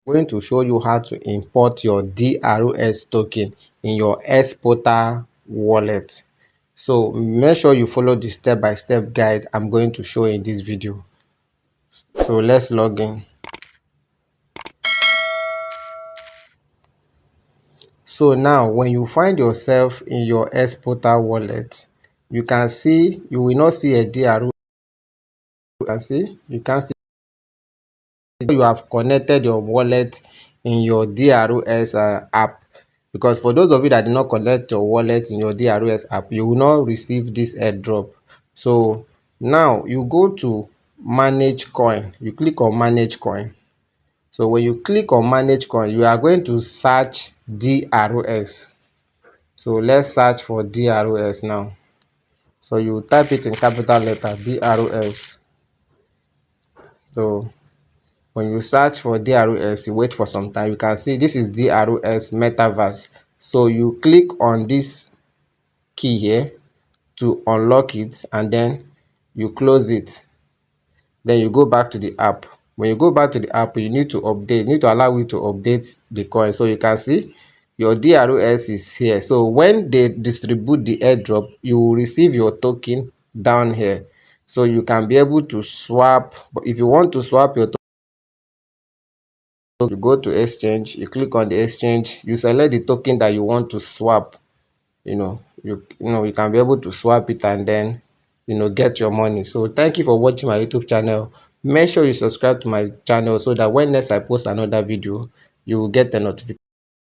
going to show you how to import your DRX token in your Xportal wallet. So make sure you follow the step-by-step guide I'm going to show in this video. So let's log in. So now when you find yourself in your Xportal wallet, you can see you will not see a DRX. You can see you have connected your wallet in your DRX app, because for those of you that did not connect your wallet in your DRX app, you will not receive this airdrop. So now you go to manage coin, you click on manage coin. So when you click on manage coin, you are going to search DRX. So let's search for DRX now. So you type it in capital letter DRX. So when you search for DRX, you wait for some time. You can see this is DRX metaverse. So you click on this key here to unlock it, and then you close it. Then you go back to the app. When you go back to the app, you need to update, you need to allow it to update the coin. So you can see your DRX is here. So when they distribute the airdrop, you will receive your token down here. So you can be able to swap. But if you want to swap your token, you go to exchange, you click on the exchange, you select the token that you want to swap. You can be able to swap it and then get your money. So thank you for watching my YouTube channel. Make sure you subscribe to my channel so that when next I post another video, you will get the notification.